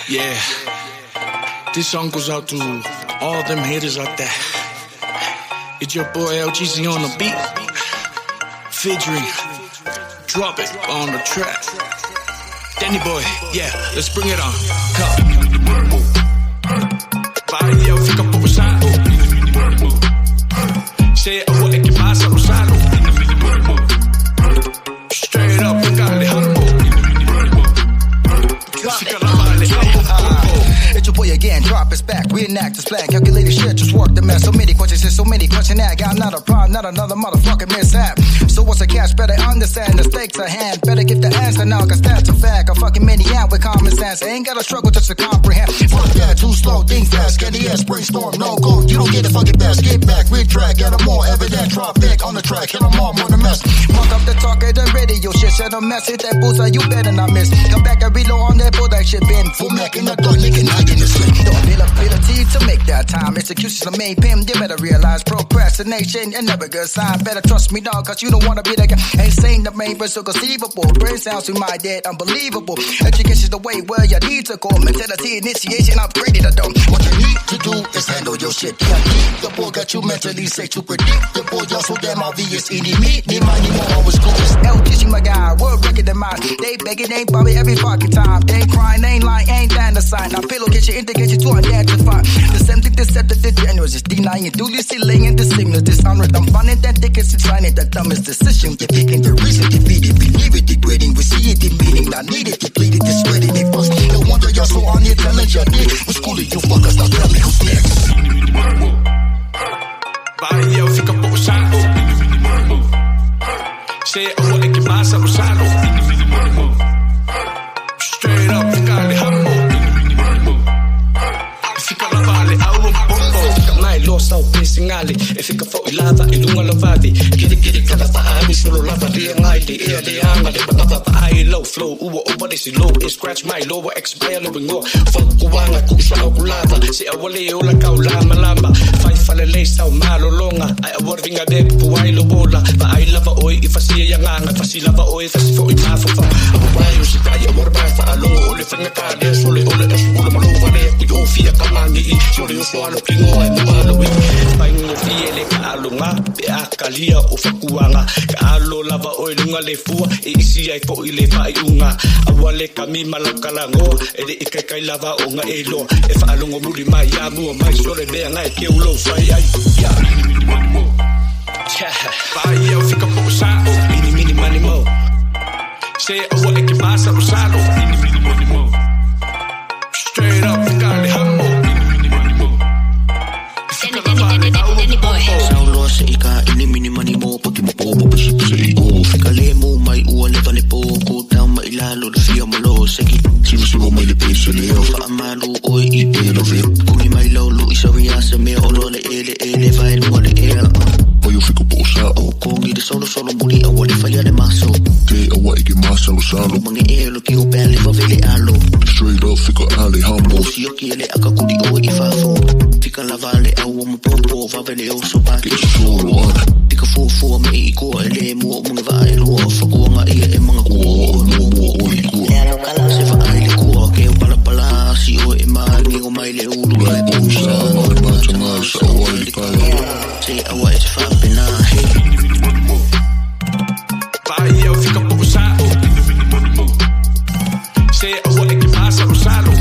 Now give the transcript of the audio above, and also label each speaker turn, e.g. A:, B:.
A: Yeah. This song goes out to all them haters out there. It's your boy LJEEZY on the beat. Fidgeting. Drop it on the track. DANNI-BOII, yeah, let's bring it on. Come. Vai, eu fico pausado. Say it, what que pasa, Rosado. Straight up, pegale, humble. Fica la vale,
B: It's your boy again, drop his back, reenact his plan, calculated shit, just work the mess. So many questions and so many questions I got not a problem, not another motherfucking mishap. So what's the catch? Better understand the stakes at hand. Better get the answer now, cause that's a fact. A fucking maniac with common sense. I ain't gotta struggle just to comprehend. Fuck that, too slow, think fast, get the ass, brainstorm, no go. You don't get it, fucking best, get back, retract, get them more evident. TROPEK on the track, hit them all, more than mess. Mark up the talk of the radio shit, shut a mess, hit that booster, you better not miss. Come back and reload on that bull, that shit been full Mac in the door, nigga, not in the slip. Don't feel ability to make that time. Execution's the main pimp, you better realize procrastination and never good sign. Better trust me, dog, cause you don't wanna be that guy. Ain't saying the main, but so conceivable. Brain sounds to my dead, unbelievable. Education's the way where you need to go. Mentality, initiation, upgraded the dome. What you need to do is handle your shit. The unbeatable got you mentally safe to predictable. You're so damn obvious. EENIE, money, more always cool. LJEEZY, my guy, world record in mind. They begging, ain't Bobby every fucking time. They crying, ain't lying, ain't that the sign. Now pillow get you, indicate you to identify. The same thing, deceptive, the generous is denying. Duly laying the signal, dishonor. I'm finding that tickets is signing the dumbest decision. You're picking the reason, defeated, believe it, degrading. We see it, demeaning, not needed, depleted, discredited. They bust. No wonder y'all so on your talent, y'all did. What's cool, you fuckers, now tell me who's next.
A: Vai, eu fico pausado. Say it, what que pasa, Rosado. Straight up, pegale, humble. Fica la vale, au bombo. Mai lo sau pensingali. E fica fo ilava, ilunga lavati. Kiri kada fa ami solo lava di ngai di air di anga di patata pa ai low flow. Uwa over this low, it scratch my lower expire lo bingo. Fuck kuwanga ku sa okulava. Si awale ola kaulama lamba. Fai fale le sau malo longa. Ai awardinga de puai lo bola. Pa ai lava oi ifasi yanganga, fasi lava oi fasi fo imafa fa. Awai usi kai awar fa alongo ole fanga kade sole ole asula malova le ku ofia kamangi. Sole uswalo kingo ai malo wi. Paingo fiele ka alonga pe akalia o fakuanga. Ka alo lava oi lunga le fua e isi ai fo ile fa iunga. Awale kami malakalango e de ikai lava o nga elo. E fa alongo muli mai amu mai sole be ngai ke ulo fai ai. Ya. Vai, eu fico pausado. Mini, money, mo. Say it, what que pasa, Rosado. Straight up, pegale, humble.
C: DANNI-BOII. Saulo sa ika, mini, money, mo. Pag imapo, pasip sa iko. Fikale mo, may uwan na tanipo. Kutang mailalo, siya malo. Sige, sinusulo may lipis sa leo. Faamalo, oy, ipelo, vip. Kung may laulo, isawiya sa me. Olo na ele, file mo na eu fico pausado. Kung hindi solo muli awali falha de maso. Te awai que masa lo salo. Mange elo que o pele va vele alo. Straight up fico ali humble. Si yo quiere akakudi o ifafo. Fica la vale awo mo pompo va vele o sopa. Que solo ana. Tika fo me iko ele mo mo va elo fago nga ia e mga ko mo o iko. Se va ai ko que o pala si o e mai o mai le ulu lai pausa. Sa awai kai. Say awai it's fun.
A: Vai, eu fico pausado. Say it, what que pasa, Rosado.